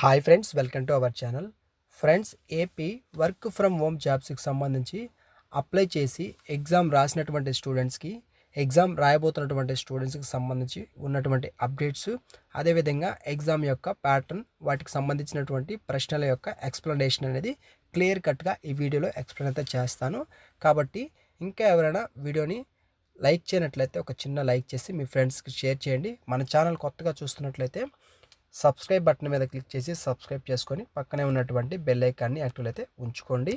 Hi friends, welcome to our channel. Friends, AP work from home జాబ్స్కి సంబంధించి apply చేసి exam రాసినటువంటి స్టూడెంట్స్కి, ఎగ్జామ్ రాయబోతున్నటువంటి స్టూడెంట్స్కి సంబంధించి ఉన్నటువంటి అప్డేట్స్, అదేవిధంగా ఎగ్జామ్ యొక్క ప్యాటర్న్, వాటికి సంబంధించినటువంటి ప్రశ్నల యొక్క ఎక్స్ప్లెనేషన్ అనేది క్లియర్ కట్గా ఈ వీడియోలో ఎక్స్ప్లెయిన్ అయితే చేస్తాను. కాబట్టి ఇంకా ఎవరైనా వీడియోని లైక్ చేయనట్లయితే ఒక చిన్న లైక్ చేసి మీ ఫ్రెండ్స్కి షేర్ చేయండి. మన ఛానల్ కొత్తగా చూస్తున్నట్లయితే సబ్స్క్రైబ్ బటన్ మీద క్లిక్ చేసి సబ్స్క్రైబ్ చేసుకొని పక్కనే ఉన్నటువంటి బెల్ ఐకాన్ని యాక్టివ్ అయితే ఉంచుకోండి.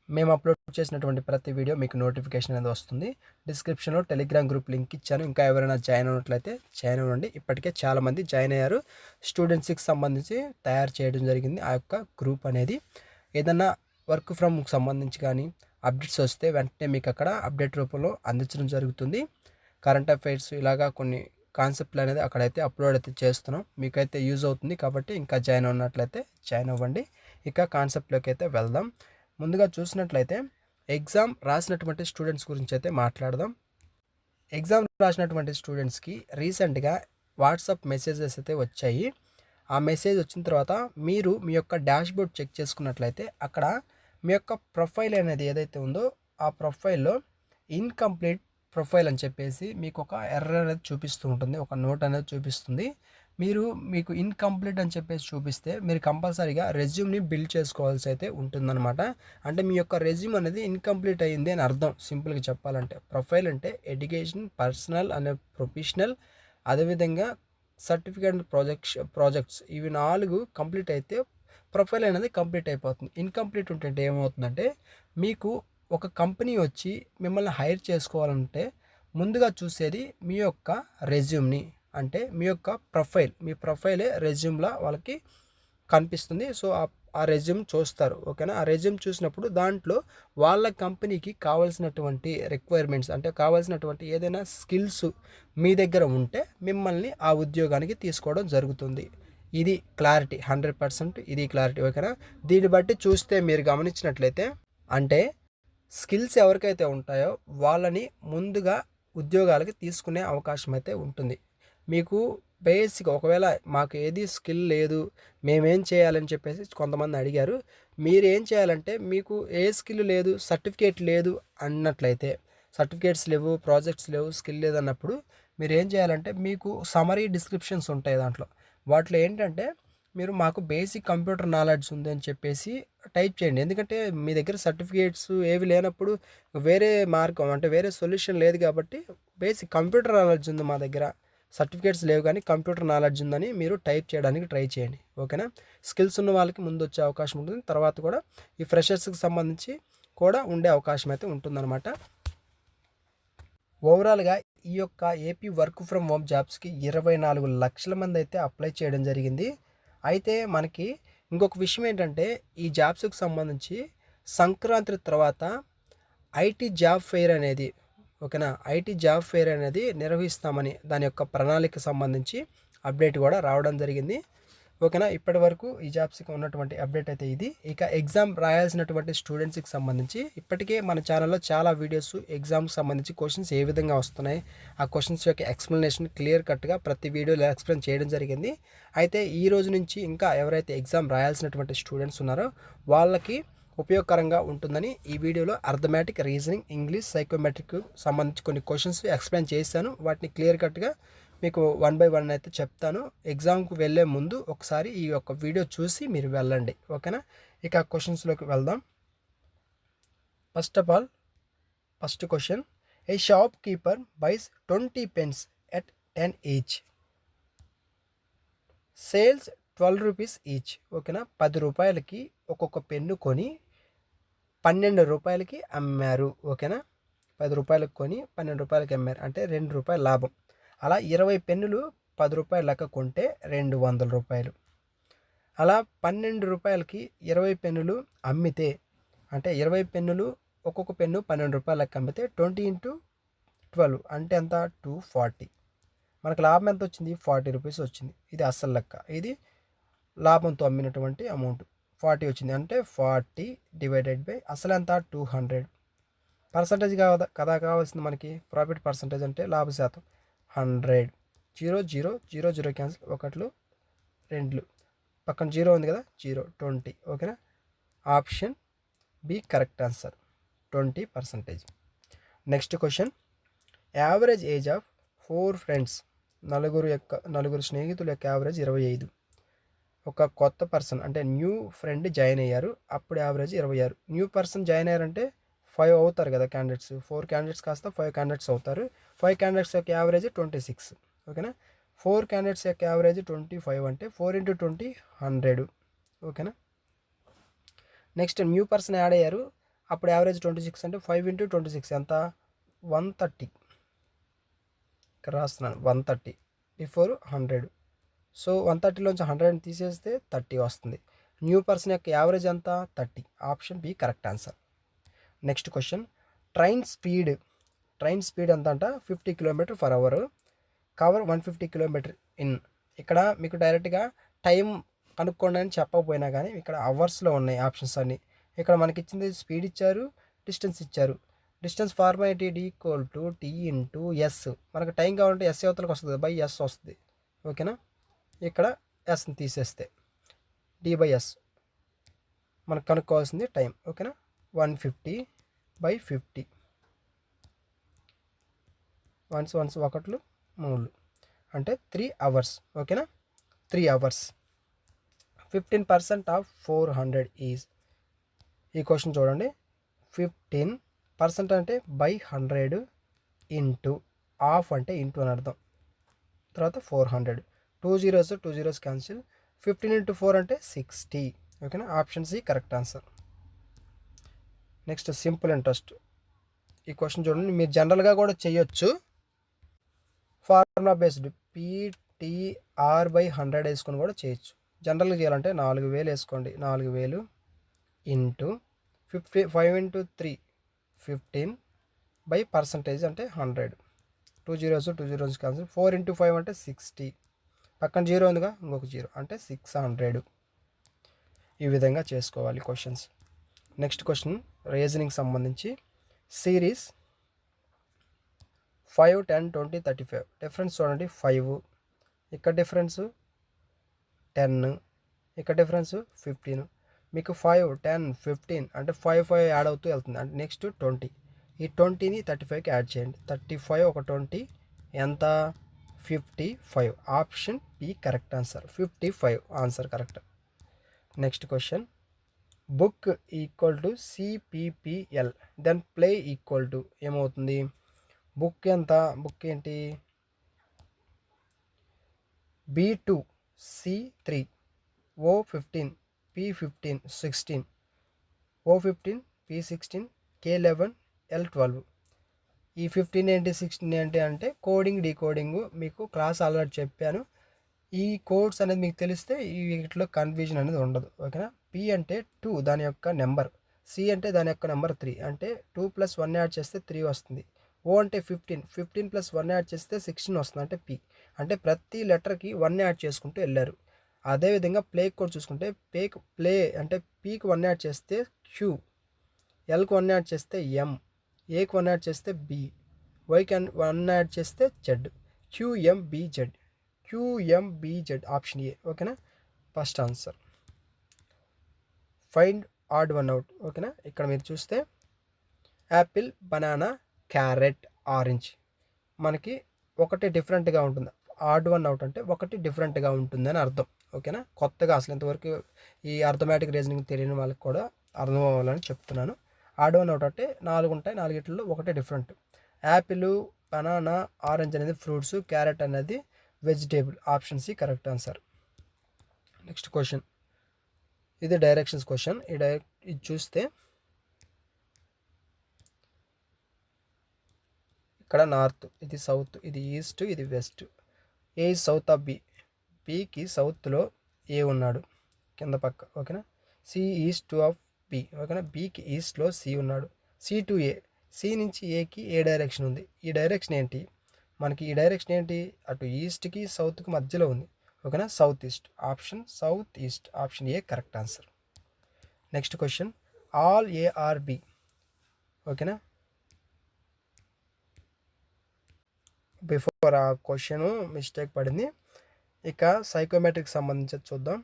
మేము అప్లోడ్ చేసినటువంటి ప్రతి వీడియో మీకు నోటిఫికేషన్ అనేది వస్తుంది. డిస్క్రిప్షన్లో టెలిగ్రామ్ గ్రూప్ లింక్ ఇచ్చాను. ఇంకా ఎవరైనా జాయిన్ అయినట్లయితే జాయిన్ అవ్వండి. ఇప్పటికే చాలామంది జాయిన్ అయ్యారు. స్టూడెంట్స్కి సంబంధించి తయారు చేయడం జరిగింది ఆ యొక్క గ్రూప్ అనేది. ఏదన్నా వర్క్ ఫ్రమ్కి సంబంధించి కానీ అప్డేట్స్ వస్తే వెంటనే మీకు అక్కడ అప్డేట్ రూపంలో అందించడం జరుగుతుంది. కరెంట్ అఫైర్స్ ఇలాగా కొన్ని కాన్సెప్ట్లు అనేది అక్కడైతే అప్లోడ్ అయితే చేస్తున్నాం. మీకైతే యూజ్ అవుతుంది కాబట్టి ఇంకా జాయిన్ ఉన్నట్లయితే జాయిన్ అవ్వండి. ఇక కాన్సెప్ట్లోకి అయితే వెళ్దాం. ముందుగా చూసినట్లయితే ఎగ్జామ్ రాసినటువంటి స్టూడెంట్స్ గురించి అయితే మాట్లాడదాం. ఎగ్జామ్ రాసినటువంటి స్టూడెంట్స్కి రీసెంట్గా వాట్సాప్ మెసేజెస్ అయితే వచ్చాయి. ఆ మెసేజ్ వచ్చిన తర్వాత మీరు మీ యొక్క డాష్బోర్డ్ చెక్ చేసుకున్నట్లయితే అక్కడ మీ యొక్క ప్రొఫైల్ అనేది ఏదైతే ఉందో ఆ ప్రొఫైల్లో ఇన్కంప్లీట్ ప్రొఫైల్ అని చెప్పేసి మీకు ఒక ఎర్రర్ అనేది చూపిస్తూ ఉంటుంది, ఒక నోట్ అనేది చూపిస్తుంది. మీకు ఇన్కంప్లీట్ అని చెప్పేసి చూపిస్తే మీరు కంపల్సరీగా రెజ్యూమ్ని బిల్డ్ చేసుకోవాల్సి అయితే ఉంటుందన్నమాట. అంటే మీ యొక్క రెజ్యూమ్ అనేది ఇన్కంప్లీట్ అయ్యింది అని అర్థం. సింపుల్గా చెప్పాలంటే ప్రొఫైల్ అంటే ఎడ్యుకేషన్, పర్సనల్ అనే ప్రొఫెషనల్, అదేవిధంగా సర్టిఫికేట్, ప్రాజెక్ట్స్ ఇవి 4 కంప్లీట్ అయితే ప్రొఫైల్ అనేది కంప్లీట్ అయిపోతుంది. ఇన్కంప్లీట్ ఉంటే ఏమవుతుందంటే మీకు ఒక కంపెనీ వచ్చి మిమ్మల్ని హైర్ చేసుకోవాలంటే ముందుగా చూసేది మీ యొక్క రెజ్యూమ్ని. అంటే మీ యొక్క ప్రొఫైల్, మీ ప్రొఫైలే రెజ్యూమ్లా వాళ్ళకి కనిపిస్తుంది. సో ఆ రెజ్యూమ్ చూస్తారు, ఓకేనా. ఆ రెజ్యూమ్ చూసినప్పుడు దాంట్లో వాళ్ళ కంపెనీకి కావాల్సినటువంటి రిక్వైర్మెంట్స్, అంటే కావాల్సినటువంటి ఏదైనా స్కిల్స్ మీ దగ్గర ఉంటే మిమ్మల్ని ఆ ఉద్యోగానికి తీసుకోవడం జరుగుతుంది. ఇది క్లారిటీ, 100% ఇది క్లారిటీ, ఓకేనా. దీన్ని బట్టి చూస్తే మీరు గమనించినట్లయితే అంటే స్కిల్స్ ఎవరికైతే ఉంటాయో వాళ్ళని ముందుగా ఉద్యోగాలకి తీసుకునే అవకాశం అయితే ఉంటుంది. మీకు బేసిక్ ఒకవేళ మాకు ఏది స్కిల్ లేదు, మేమేం చేయాలని చెప్పేసి కొంతమంది అడిగారు. మీరు ఏం చేయాలంటే మీకు ఏ స్కిల్ లేదు, సర్టిఫికేట్ లేదు అన్నట్లయితే, సర్టిఫికేట్స్ లేవు, ప్రాజెక్ట్స్ లేవు, స్కిల్ లేదన్నప్పుడు మీరు ఏం చేయాలంటే మీకు సమరీ డిస్క్రిప్షన్స్ ఉంటాయి దాంట్లో. వాటిలో ఏంటంటే మీరు మాకు బేసిక్ కంప్యూటర్ నాలెడ్జ్ ఉంది అని చెప్పేసి టైప్ చేయండి. ఎందుకంటే మీ దగ్గర సర్టిఫికేట్స్ ఏవి లేనప్పుడు వేరే మార్గం, అంటే వేరే సొల్యూషన్ లేదు కాబట్టి బేసిక్ కంప్యూటర్ నాలెడ్జ్ ఉంది మా దగ్గర, సర్టిఫికేట్స్ లేవు కానీ కంప్యూటర్ నాలెడ్జ్ ఉందని మీరు టైప్ చేయడానికి ట్రై చేయండి, ఓకేనా. స్కిల్స్ ఉన్న వాళ్ళకి ముందు వచ్చే అవకాశం ఉంటుంది, తర్వాత కూడా ఈ ఫ్రెషర్స్కి సంబంధించి కూడా ఉండే అవకాశం అయితే ఉంటుందన్నమాట. ఓవరాల్గా ఈ యొక్క ఏపీ వర్క్ ఫ్రమ్ హోమ్ జాబ్స్కి 24 లక్షల మంది అయితే అప్లై చేయడం జరిగింది. అయితే మనకి ఇంకొక విషయం ఏంటంటే ఈ జాబ్స్కి సంబంధించి సంక్రాంతి తర్వాత ఐటీ జాబ్ ఫెయిర్ అనేది, ఓకేనా, ఐటీ జాబ్ ఫెయిర్ అనేది నిర్వహిస్తామని దాని యొక్క ప్రణాళిక సంబంధించి అప్డేట్ కూడా రావడం జరిగింది, ఓకేనా. ఇప్పటి వరకు ఈ జాబ్స్కి ఉన్నటువంటి అప్డేట్ అయితే ఇది. ఇక ఎగ్జామ్ రాయాల్సినటువంటి స్టూడెంట్స్కి సంబంధించి ఇప్పటికే మన ఛానల్లో చాలా వీడియోస్ ఎగ్జామ్కి సంబంధించి క్వశ్చన్స్ ఏ విధంగా వస్తున్నాయి, ఆ క్వశ్చన్స్ యొక్క ఎక్స్ప్లెనేషన్ క్లియర్ కట్గా ప్రతి వీడియోలో ఎక్స్ప్లెయిన్ చేయడం జరిగింది. అయితే ఈ రోజు నుంచి ఇంకా ఎవరైతే ఎగ్జామ్ రాయాల్సినటువంటి స్టూడెంట్స్ ఉన్నారో వాళ్ళకి ఉపయోగకరంగా ఉంటుందని ఈ వీడియోలో అర్థమెటిక్, రీజనింగ్, ఇంగ్లీష్, సైకోమెట్రిక్ సంబంధించి కొన్ని క్వశ్చన్స్ ఎక్స్ప్లెయిన్ చేశాను. వాటిని క్లియర్ కట్గా మీకు 1 by 1 అయితే చెప్తాను. ఎగ్జామ్కి వెళ్ళే ముందు ఒకసారి ఈ యొక్క వీడియో చూసి మీరు వెళ్ళండి, ఓకేనా. ఇక క్వశ్చన్స్లోకి వెళ్దాం. First of all, first question, a shopkeeper buys 20 pens at 10 each, sells 12 rupees each, ఓకేనా. 10 రూపాయలకి ఒక్కొక్క పెన్ను కొని 12 రూపాయలకి అమ్మారు, ఓకేనా. 10 రూపాయలకు కొని 12 రూపాయలకి అమ్మారు అంటే 2 రూపాయలు లాభం. అలా 20 పెన్నులు 10 రూపాయలు లెక్క కొంటే 200 రూపాయలు. అలా 12 రూపాయలకి 20 పెన్నులు అమ్మితే, అంటే 20 పెన్నులు ఒక్కొక్క పెన్ను 12 రూపాయలు లెక్క అమ్మితే 20 into 12 అంటే ఎంత, 240. మనకు లాభం ఎంత వచ్చింది, 40 రూపీస్ వచ్చింది. ఇది అస్సలు లెక్క, ఇది లాభంతో అమ్మినటువంటి అమౌంట్ 40 వచ్చింది. అంటే 40 డివైడెడ్ బై అసలు ఎంత, 200. పర్సంటేజ్ కదా కావాల్సింది మనకి, ప్రాఫిట్ పర్సంటేజ్ అంటే లాభ శాతం 100. 0 0 0 0 క్యాన్సిల్, 1 2, పక్కన 0 ఉంది కదా, 0 20. ఓకేనా, option B correct answer, 20%. Next question, average age of 4 friends, నలుగురు స్నేహితుల యొక్క యావరేజ్ 25. ఒక కొత్త పర్సన్ అంటే న్యూ ఫ్రెండ్ జాయిన్ అయ్యారు, అప్పుడు యావరేజ్ 26. న్యూ పర్సన్ జాయిన్ అయ్యారంటే 5 అవుతారు కదా క్యాండిడేట్స్, 4 క్యాండిడేట్స్ కాస్త 5 క్యాండిడేట్స్ అవుతారు. 5 క్యాండిడేట్స్ యొక్క యావరేజ్ 26. ఓకేనా, 4 క్యాండిడేట్స్ యొక్క యావరేజ్ 25 అంటే 4 × 20 100. ఓకేనా, నెక్స్ట్ న్యూ పర్సన్ యాడ్ అయ్యారు, అప్పుడు యావరేజ్ 26 అంటే 5 × 26 ఎంత, 130. ఇక్కడ రాస్తున్నాను 130 బిఫోర్ 100. సో 130లోంచి 100 తీసేస్తే 30 వస్తుంది. న్యూ పర్సన్ యొక్క యావరేజ్ ఎంత, 30. Option B correct answer. Next question, train speed ఎంత అంట, 50 km/h, కవర్ 150 km ఇన్. ఇక్కడ మీకు డైరెక్ట్గా టైం కనుక్కోండి అని చెప్పకపోయినా కానీ ఇక్కడ అవర్స్లో ఉన్నాయి ఆప్షన్స్ అన్నీ. ఇక్కడ మనకి ఇచ్చింది స్పీడ్ ఇచ్చారు, డిస్టెన్స్ ఇచ్చారు. Distance formality D = T × S. మనకు టైం కావాలంటే ఎస్ అవతలకు వస్తుంది, బై ఎస్ వస్తుంది. ఓకేనా, ఇక్కడ ఎస్ని తీసేస్తే D/S మనకు కనుక్కోవాల్సింది టైం. ఓకేనా, 150/50. 1 1 1 3 అంటే 3 అవర్స్. ఓకేనా, 3 అవర్స్. 15% of 400 is. ఈ క్వశ్చన్ చూడండి, 15% అంటే బై 100 ఇంటూ ఆఫ్ అంటే ఇంటూ అని అర్థం, తర్వాత 400. 2 zeros క్యాన్సిల్. 15 × 4 అంటే 60. ఓకేనా, option C correct answer. Next simple interest. ఈ క్వశ్చన్ చూడండి, మీరు జనరల్గా కూడా చేయొచ్చు, ఫార్ములా బేస్డ్ PTR/100 వేసుకొని కూడా చేయొచ్చు. జనరల్గా చేయాలంటే 4000 వేసుకోండి, 4000 ఇంటూ 5 × 3 15 బై పర్సంటేజ్ అంటే 100. 2 zeros క్యాన్సిల్. 4 × 5 అంటే 60. పక్కన 0 ఉందిగా, ఇంకొక 0 అంటే 600. ఈ విధంగా చేసుకోవాలి క్వశ్చన్స్. నెక్స్ట్ క్వశ్చన్ రీజనింగ్ సంబంధించి, సిరీస్ 5 10 20 35. డిఫరెన్స్ చూడండి, 5 ఇక్కడ డిఫరెన్స్ 10, ఇక్కడ డిఫరెన్స్ 15. మీకు 5 10 15 అంటే 5 5 యాడ్ అవుతూ వెళ్తుంది. అంటే నెక్స్ట్ 20. ఈ 20ని 35కి యాడ్ చేయండి. 35 ఒక 20 ఎంత, 55. Option B correct answer, 55 answer correct. Next question, book = CPPL, then play = ఏమవుతుంది, బుక్ ఎంత, బుక్ ఏంటి, B2 C3 O15 P15 16 O15 P16 K11 L12. ఈ 15 ఏంటి 16 ఏంటి అంటే కోడింగ్ డీకోడింగ్ మీకు క్లాస్ ఆల్రెడీ చెప్పాను. ఈ కోడ్స్ అనేది మీకు తెలిస్తే ఈ వీటిలో కన్ఫ్యూజన్ అనేది ఉండదు. ఓకేనా, P అంటే 2 దాని యొక్క నెంబర్, C అంటే దాని యొక్క నెంబర్ 3 అంటే 2 + 1 యాడ్ చేస్తే 3 వస్తుంది. O అంటే 15 + 1 యాడ్ చేస్తే 16 వస్తుంది అంటే P. అంటే ప్రతి లెటర్కి 1 యాడ్ చేసుకుంటూ వెళ్ళారు. అదేవిధంగా ప్లే కూడా చూసుకుంటే ప్లే అంటే Pకి 1 యాడ్ చేస్తే Q, Lకి 1 యాడ్ చేస్తే M, ఏకి 1 యాడ్ చేస్తే B, వైకి 1 యాడ్ చేస్తే Z. QMBZ option A. ఓకేనా, first answer. Find odd one out. ఓకేనా, ఇక్కడ మీరు చూస్తే యాపిల్, బనానా, క్యారెట్, ఆరెంజ్ మనకి ఒకటి డిఫరెంట్గా ఉంటుంది. ఆడ్ వన్ అవుట్ అంటే ఒకటి డిఫరెంట్గా ఉంటుంది అని అర్థం. ఓకేనా, కొత్తగా అసలు ఇంతవరకు ఈ అర్థమెటిక్ రీజనింగ్ తెలియని వాళ్ళకి కూడా అర్థం అవ్వాలని చెప్తున్నాను. ఆడ్ వన్ అవుట్ అంటే 4 ఉంటాయి, 4ట్లో ఒకటే డిఫరెంట్. యాపిల్, బనానా, ఆరెంజ్ అనేది ఫ్రూట్స్, క్యారెట్ అనేది vegetable. Option C correct answer. Next question, ఇది డైరెక్షన్స్ క్వశ్చన్. ఇది చూస్తే ఇక్కడ నార్త్, ఇది సౌత్, ఇది ఈస్ట్, ఇది west. A is south of B, బికి సౌత్లో ఏ ఉన్నాడు కింద పక్క. ఓకేనా, సి ఈస్ట్ ఆఫ్ బి. ఓకేనా, బికి ఈస్ట్లో సి ఉన్నాడు. సి టు ఏ, సి నుంచి ఏకి ఏ డైరెక్షన్ ఉంది. ఈ డైరెక్షన్ ఏంటి మనకి, ఈ డైరెక్షన్ ఏంటి, అటు ఈస్ట్కి సౌత్కి మధ్యలో ఉంది. ఓకేనా, south east. Option south east, option A correct answer. Next question, all A or B. ఓకేనా, బిఫోర్ ఆ క్వశ్చన్ మిస్టేక్ పడింది. ఇక సైకోమెట్రిక్ సంబంధించి చూద్దాం.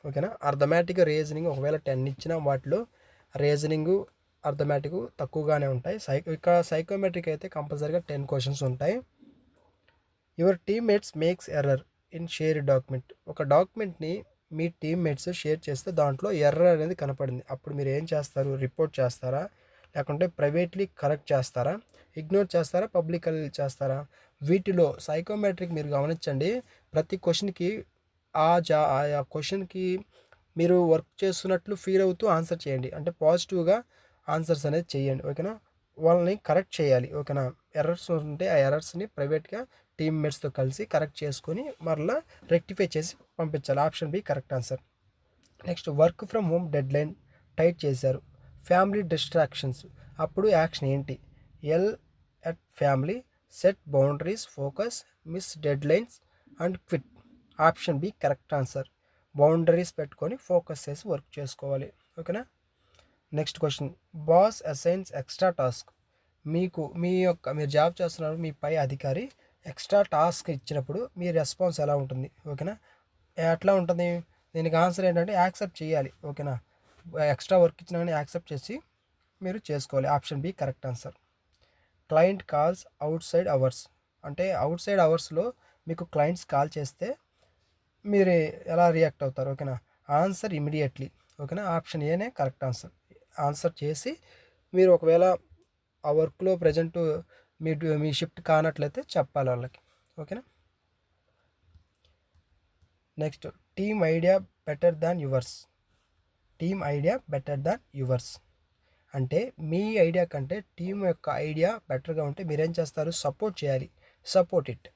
ఓకేనా. అర్థమెటిక్, రీజనింగ్ ఒకవేళ 10 ఇచ్చినా వాటిలో రీజనింగు, అర్థమెటిక్ తక్కువగానే ఉంటాయి. సైకోమెట్రిక్ అయితే కంపల్సరీగా 10 క్వశ్చన్స్ ఉంటాయి. Your teammates makes error in share document. ఒక డాక్యుమెంట్ని మీ టీమ్మేట్స్ షేర్ చేస్తే దాంట్లో ఎర్రర్ అనేది కనపడింది. అప్పుడు మీరు ఏం చేస్తారు? రిపోర్ట్ చేస్తారా, లేకుంటే ప్రైవేట్లీ కరెక్ట్ చేస్తారా, ఇగ్నోర్ చేస్తారా, పబ్లికల్ చేస్తారా? వీటిలో సైకోమెట్రిక్ మీరు గమనించండి. ప్రతి క్వశ్చన్కి ఆ క్వశ్చన్కి మీరు వర్క్ చేస్తున్నట్లు ఫీల్ అవుతూ ఆన్సర్ చేయండి. అంటే పాజిటివ్గా ఆన్సర్స్ అనేది చేయండి. ఓకేనా. వాళ్ళని కరెక్ట్ చేయాలి. ఓకేనా. ఎర్రర్స్ ఉంటే ఆ ఎర్రర్స్ని ప్రైవేట్గా టీమ్మేట్స్తో కలిసి కరెక్ట్ చేసుకొని మరలా రెక్టిఫై చేసి పంపించాలి. Option B correct answer. Next, work from home deadline tight చేశారు, ఫ్యామిలీ డిస్ట్రాక్షన్స్, అప్పుడు యాక్షన్ ఏంటి? Yell at family, set boundaries, focus, miss deadlines and quit. Option B correct answer. Boundaries పెట్టుకొని focus చేసి work చేసుకోవాలి. ఓకేనా. Next question, boss assigns extra task. మీరు job చేస్తున్నారు, మీ పై అధికారి ఎక్స్ట్రా టాస్క్ ఇచ్చినప్పుడు మీ రెస్పాన్స్ ఎలా ఉంటుంది? ఓకేనా. ఎట్లా ఉంటుంది? దీనికి ఆన్సర్ ఏంటంటే యాక్సెప్ట్ చేయాలి. ఓకేనా. ఎక్స్ట్రా వర్క్ ఇచ్చినా కానీ యాక్సెప్ట్ చేసి మీరు చేసుకోవాలి. Option B correct answer. Client calls outside hours, అంటే అవుట్ సైడ్ అవర్స్లో మీకు క్లయింట్స్ కాల్ చేస్తే మీరు ఎలా రియాక్ట్ అవుతారు? ఓకేనా. Answer immediately. ఓకేనా. ఆప్షన్ ఏనే కరెక్ట్ ఆన్సర్. ఆన్సర్ చేసి మీరు ఒకవేళ ఆ వర్క్లో ప్రజెంట్ మీ షిఫ్ట్ కానట్లయితే చెప్పాలి వాళ్ళకి. ఓకేనా. Next, team idea better than yours. Team idea better than yours అంటే మీ ఐడియా కంటే టీం యొక్క ఐడియా బెటర్గా ఉంటే మీరేం చేస్తారు? సపోర్ట్ చేయాలి. Support it.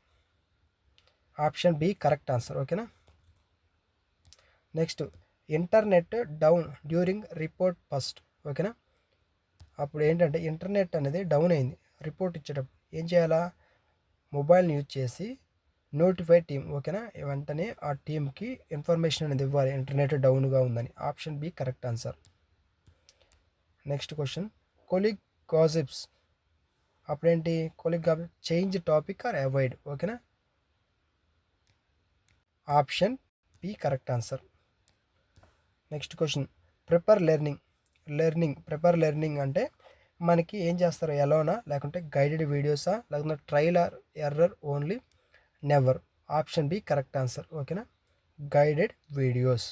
Option B correct answer. ఓకేనా. Next, internet down during report first. ఓకేనా. అప్పుడు ఏంటంటే ఇంటర్నెట్ అనేది డౌన్ అయింది. రిపోర్ట్ ఇచ్చేటప్పుడు ఏం చేయాలా? మొబైల్ని యూజ్ చేసి నోటిఫై టీమ్. ఓకేనా. వెంటనే ఆ టీంకి ఇన్ఫర్మేషన్ అనేది ఇవ్వాలి ఇంటర్నెట్ డౌన్గా ఉందని. Option B correct answer. Next question, colleague gossips. అప్పుడేంటి? Colleague change topic or avoid. ఓకేనా. Option B correct answer. Next question, prepare prepare learning అంటే మనకి ఏం చేస్తారు? ఎలోనా, లేకుంటే గైడెడ్ వీడియోసా, లేకుంటే trial or error only, never. Option B correct answer. ఓకేనా. Guided videos.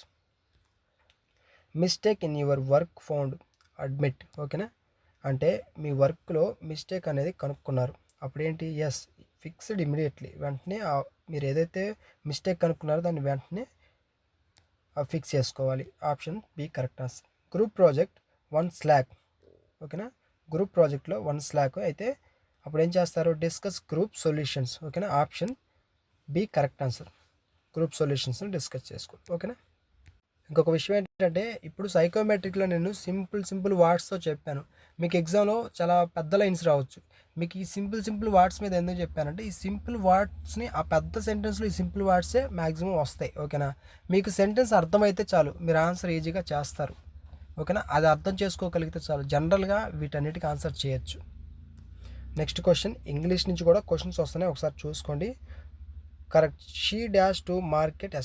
Mistake in your work found, admit. ఓకేనా. అంటే మీ వర్క్లో మిస్టేక్ అనేది కనుక్కున్నారు. అప్పుడేంటి? Yes, fixed immediately. వెంటనే మీరు ఏదైతే మిస్టేక్ కనుక్కున్నారో దాన్ని వెంటనే ఫిక్స్ చేసుకోవాలి. Option B correct answer. Group project 1 slack. ఓకేనా. గ్రూప్ ప్రాజెక్ట్లో 1 స్లాక్ అయితే అప్పుడు ఏం చేస్తారు? Discuss group solutions. ఓకేనా. Option B correct answer. Group సొల్యూషన్స్ని డిస్కస్ చేసుకోండి. ఓకేనా. ఇంకొక విషయం ఏంటంటే ఇప్పుడు సైకోమెట్రిక్లో నేను సింపుల్ వర్డ్స్తో చెప్పాను. మీకు ఎగ్జామ్లో చాలా పెద్ద లైన్స్ రావచ్చు. మీకు ఈ సింపుల్ వర్డ్స్ మీద ఎందుకు చెప్పానంటే ఈ సింపుల్ వర్డ్స్ని ఆ పెద్ద సెంటెన్స్లో ఈ సింపుల్ వర్డ్సే మ్యాక్సిమం వస్తాయి. ఓకేనా. మీకు సెంటెన్స్ అర్థమైతే చాలు, మీరు ఆన్సర్ ఈజీగా చేస్తారు. ఓకేనా. అది అర్థం చేసుకోగలిగితే చాలు, జనరల్గా వీటన్నిటికీ ఆన్సర్ చేయొచ్చు. నెక్స్ట్ క్వశ్చన్, ఇంగ్లీష్ నుంచి కూడా క్వశ్చన్స్ వస్తున్నాయి, ఒకసారి చూసుకోండి. Correct. She dash to market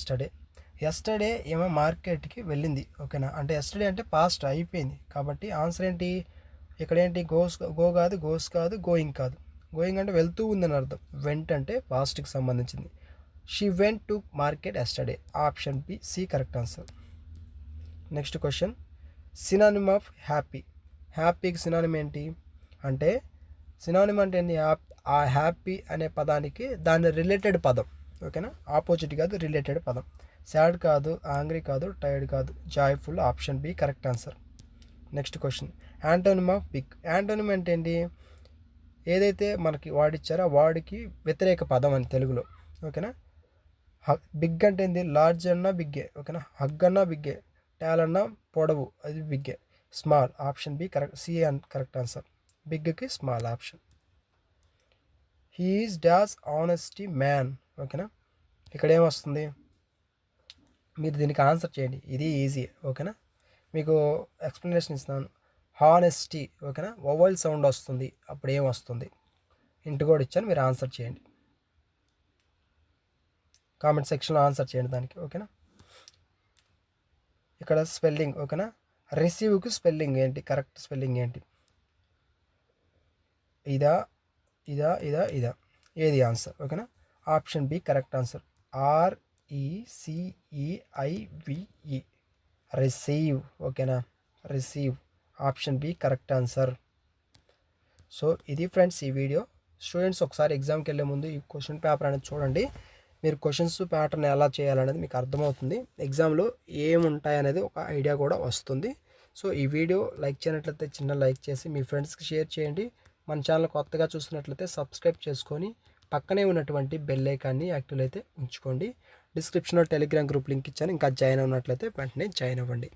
yesterday ఏమో మార్కెట్కి వెళ్ళింది. ఓకేనా. అంటే ఎస్టర్డే అంటే పాస్ట్ అయిపోయింది కాబట్టి ఆన్సర్ ఏంటి? ఇక్కడ ఏంటి? గో కాదు, గోస్ కాదు, గోయింగ్ కాదు. గోయింగ్ అంటే వెళ్తూ ఉందని అర్థం. వెంట్ అంటే పాస్ట్కి సంబంధించింది. She went to market yesterday. Option B C correct answer. Next question, synonym of happy. హ్యాపీకి సినానిమ్ ఏంటి? అంటే సినానిమ్ అంటే ఏంటి? ఆ హ్యాపీ అనే పదానికి దాని రిలేటెడ్ పదం. ఓకేనా. ఆపోజిట్ కాదు, రిలేటెడ్ పదం. సాడ్ కాదు, యాంగ్రీ కాదు, టైర్డ్ కాదు, joyful. Option B correct answer. Next question, antonym of big. Antonym అంటే ఏంటి? ఏదైతే మనకి వాడిచ్చారో ఆ వాడికి వ్యతిరేక పదం అని తెలుగులో. ఓకేనా. బిగ్ అంటే ఏంది? లార్జ్ అన్నా బిగ్గే. ఓకేనా. హగ్ అన్నా బిగ్గే, టాల్ అన్నా పొడవు, అది బిగ్గే. Small. Option B correct, C correct answer. బిగ్కి small option. He is dash honesty man. ఓకేనా. ఇక్కడ ఏమొస్తుంది? మీరు దీనికి ఆన్సర్ చేయండి, ఇది ఈజీ. ఓకేనా. మీకు ఎక్స్ప్లెనేషన్ ఇస్తున్నాను. హానెస్టీ. ఓకేనా. వొవెల్ సౌండ్ వస్తుంది, అప్పుడు ఏం వస్తుంది? ఇంటి కూడా ఇచ్చాను, మీరు ఆన్సర్ చేయండి. కామెంట్ సెక్షన్లో ఆన్సర్ చేయండి దానికి. ఓకేనా. ఇక్కడ స్పెల్లింగ్ ఓకేనా. రిసీవ్కి స్పెల్లింగ్ ఏంటి, కరెక్ట్ స్పెల్లింగ్ ఏంటి? ఇదా ఇదా ఇదా ఇదా, ఏది ఆన్సర్? ఓకేనా. Option B correct answer. RECEIVE, receive. ఓకేనా, receive. Option B correct answer. So ఇది ఫ్రెండ్స్ ఈ వీడియో. స్టూడెంట్స్ ఒకసారి ఎగ్జామ్కి వెళ్ళే ముందు ఈ క్వశ్చన్ పేపర్ అనేది చూడండి. మీరు క్వశ్చన్స్ ప్యాటర్న్ ఎలా చేయాలనేది మీకు అర్థమవుతుంది. ఎగ్జామ్లో ఏముంటాయనేది ఒక ఐడియా కూడా వస్తుంది. సో ఈ వీడియో లైక్ చేయనట్లయితే చిన్న లైక్ చేసి మీ ఫ్రెండ్స్కి షేర్ చేయండి. మన ఛానల్ కొత్తగా చూస్తున్నట్లయితే సబ్స్క్రైబ్ చేసుకొని పక్కనే ఉన్నటువంటి బెల్ ఐకాన్ని యాక్టివ్ అయితే ఉంచుకోండి. డిస్క్రిప్షన్లో టెలిగ్రామ్ గ్రూప్ లింక్ ఇచ్చాను, ఇంకా జాయిన్ అవ్వనట్లయితే వెంటనే జాయిన్ అవ్వండి.